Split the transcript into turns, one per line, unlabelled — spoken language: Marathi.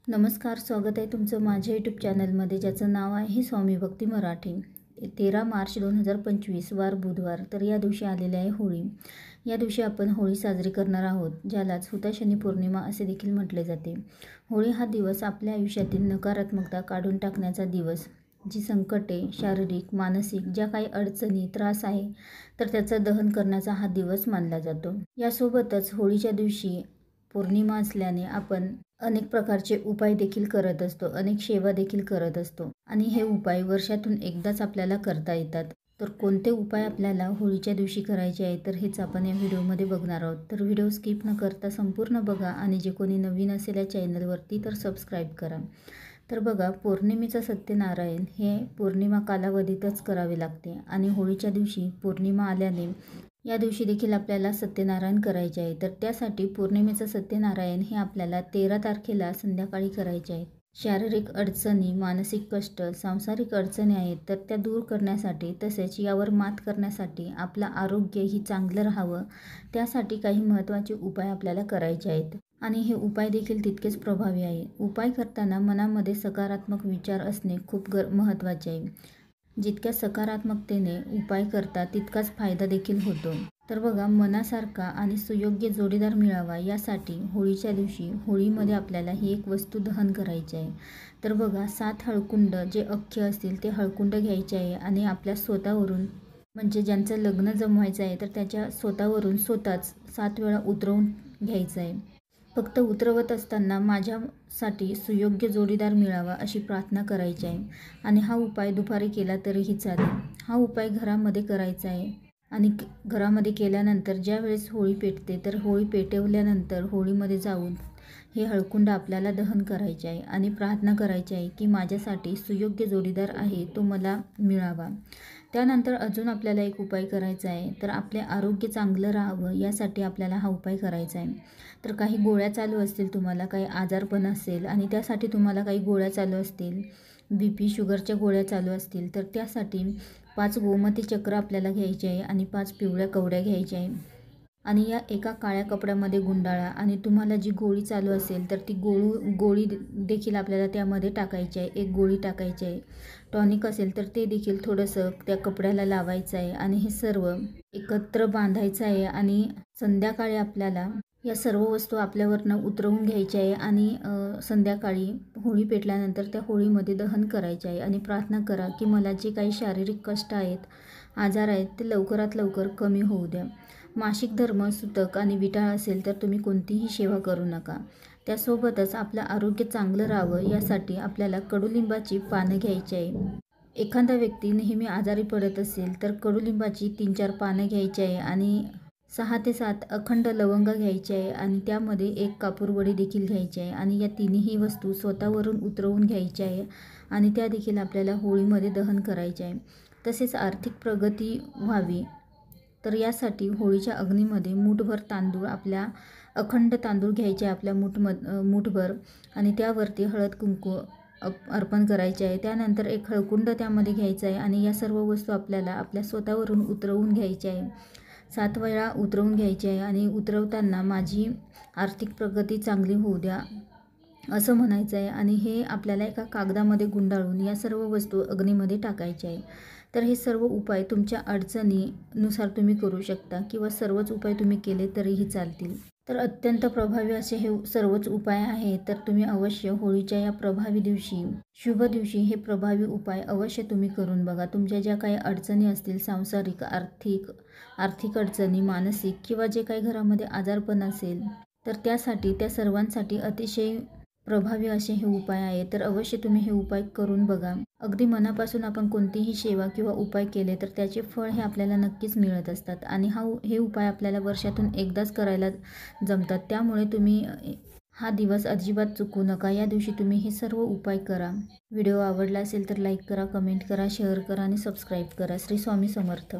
नमस्कार, स्वागत आहे तुमचं माझ्या यूट्यूब चॅनलमध्ये, ज्याचं नाव आहे स्वामी भक्ती मराठी। 13 मार्च 2025 वार बुधवार। तर या दिवशी आलेली आहे होळी। या दिवशी आपण होळी साजरी करणार आहोत, ज्यालाच हुताशनी पौर्णिमा असे देखील म्हटले जाते। होळी हा दिवस आपल्या आयुष्यातील नकारात्मकता काढून टाकण्याचा दिवस, जी संकटे, शारीरिक मानसिक ज्या काही अडचणी त्रास आहे, तर त्याचं दहन करण्याचा हा दिवस मानला जातो। यासोबतच होळीच्या दिवशी पौर्णिमा असल्याने आपण अनेक प्रकारचे उपाय देखील करत असतो, अनेक सेवा देखील करत असतो आणि हे उपाय वर्षातून एकदाच आपल्याला करता येतात। तर कोणते उपाय आपल्याला होळीच्या दिवशी करायचे आहे, तर हेच आपण या व्हिडिओमध्ये बघणार आहोत। तर व्हिडिओ स्किप न करता संपूर्ण बघा आणि जे कोणी नवीन असेल या चॅनलवरती तर सबस्क्राईब करा। तर बघा, पौर्णिमेचं सत्यनारायण हे पौर्णिमा कालावधीतच करावे लागते आणि होळीच्या दिवशी पौर्णिमा आल्याने या दिवशी देखील आपल्याला सत्यनारायण करायचे आहे। तर त्यासाठी पौर्णिमेचं सत्यनारायण हे आपल्याला 13 तारखेला संध्याकाळी करायचे आहे। शारीरिक अडचणी, मानसिक कष्ट, सांसारिक अडचणी आहेत, तर त्या दूर करण्यासाठी तसेच यावर मात करण्यासाठी आपलं आरोग्य ही चांगलं राहावं, त्यासाठी काही महत्त्वाचे उपाय आपल्याला करायचे आहेत आणि हे उपाय देखील तितकेच प्रभावी आहे। उपाय करताना मनामध्ये सकारात्मक विचार असणे खूप महत्त्वाचे आहे। जितक्या सकारात्मकतेने उपाय करता तितकाच फायदा देखील होतो। तर बघा, मनासारखा आणि सुयोग्य जोडीदार मिळावा यासाठी होळीच्या दिवशी होळीमध्ये आपल्याला ही एक वस्तू दहन करायची आहे। तर बघा, 7 हळकुंड जे अख्खे असतील ते हळकुंड घ्यायचे आहे आणि आपल्या स्वतःवरून, म्हणजे ज्यांचं लग्न जमवायचं आहे तर त्याच्या स्वतःवरून स्वतःच 7 वेळा उतरवून घ्यायचं आहे। फक्त उतरवत असताना माझ्यासाठी सुयोग्य जोडीदार मिळावा अशी प्रार्थना करायची आहे आणि हा उपाय दुपारी केला तरीही चालेल। हा उपाय घरामध्ये करायचा आहे आणि घरामध्ये केल्यानंतर ज्या वेळेस होळी पेटते, तर होळी पेटवल्यानंतर होळीमध्ये जाऊन हे हळकुंड आपल्याला दहन करायचे आहे आणि प्रार्थना करायची आहे की माझ्यासाठी सुयोग्य जोडीदार आहे, तो मला मिळावा। त्यानंतर अजून आपल्याला एक उपाय करायचा आहे। तर आपले आरोग्य चांगलं राहावं यासाठी आपल्याला हा उपाय करायचा आहे। तर काही गोळ्या चालू असतील, तुम्हाला काही आजारपण असेल आणि त्यासाठी तुम्हाला काही गोळ्या चालू असतील, BP शुगरच्या गोळ्या चालू असतील, तर त्यासाठी 5 गोमती चक्र आपल्याला घ्यायचे आहे आणि 5 पिवळ्या कवड्या घ्यायच्या आहे आणि या एका काळ्या कपड्यामध्ये गुंडाळा आणि तुम्हाला जी गोळी चालू असेल तर ती गोळी देखील आपल्याला त्यामध्ये टाकायची आहे। एक गोळी टाकायची आहे। टॉनिक असेल तर ते देखील थोडंसं त्या कपड्याला लावायचं आहे आणि हे सर्व एकत्र बांधायचं आहे आणि संध्याकाळी आपल्याला या सर्व वस्तू आपल्यावरनं उतरवून घ्यायच्या आहे आणि संध्याकाळी होळी पेटल्यानंतर त्या होळीमध्ये दहन करायचे आहे आणि प्रार्थना करा की मला जे काही शारीरिक कष्ट आहेत, आजार आहेत, ते लवकरात लवकर कमी होऊ द्या। मासिक धर्म, सुतक आणि विटाळ असेल तर तुम्ही कोणतीही सेवा करू नका। त्यासोबतच आपलं आरोग्य चांगलं राहावं यासाठी आपल्याला कडुलिंबाची पानं घ्यायची आहे। एखादा व्यक्ती नेहमी आजारी पडत असेल तर कडुलिंबाची 3-4 पानं घ्यायची आहे आणि 6 ते 7 अखंड लवंग घ्यायचे आहे आणि त्यामध्ये एक कापूरवडी देखील घ्यायची आहे आणि या तिन्ही वस्तू स्वतःवरून उतरवून घ्यायच्या आहे आणि त्या देखील आपल्याला होळीमध्ये दहन करायचे आहे। तसेच आर्थिक प्रगती व्हावी, तर यासाठी होळीच्या अग्नीमध्ये मूठभर तांदूळ, आपल्या अखंड तांदूळ घ्यायचे आहे आपल्या मूठभर आणि त्यावरती हळद कुंकू अर्पण करायचे आहे। त्यानंतर एक हळकुंड त्यामध्ये घ्यायचं आहे आणि या सर्व वस्तू आपल्याला आपल्या स्वतःवरून उतरवून घ्यायच्या आहे। 7 वेळा उतरवून घ्यायचे आहे आणि उतरवताना माझी आर्थिक प्रगती चांगली होऊ द्या असं म्हणायचं आहे आणि हे आपल्याला एका कागदामध्ये गुंडाळून या सर्व वस्तू अग्नीमध्ये टाकायच्या आहे। तर हे सर्व उपाय तुमच्या अडचणीनुसार तुम्ही करू शकता किंवा सर्वच उपाय तुम्ही केले तरीही चालतील। तर अत्यंत प्रभावी असे हे सर्वच उपाय आहेत। तर तुम्ही अवश्य होळीच्या या प्रभावी दिवशी, शुभ दिवशी हे प्रभावी उपाय अवश्य तुम्ही करून बघा। तुमच्या ज्या काही अडचणी असतील, सांसारिक, आर्थिक अडचणी, मानसिक किंवा जे काही घरामध्ये आजारपण असेल, तर त्यासाठी त्या सर्वांसाठी अतिशय प्रभावी असे हे उपाय आहेत। तर अवश्य तुम्ही हे उपाय करून बघा। अगदी मनापासून आपण कोणतीही सेवा किंवा उपाय केले तर त्याचे फळ हे आपल्याला नक्कीच मिळत असतात आणि हे उपाय आपल्याला वर्षातून एकदाच करायला जमतात। त्यामुळे तुम्ही हा दिवस अजिबात चुकू नका। या दिवशी तुम्ही हे सर्व उपाय करा। व्हिडिओ आवडला असेल तर लाईक करा, कमेंट करा, शेअर करा आणि सबस्क्राईब करा। श्री स्वामी समर्थ।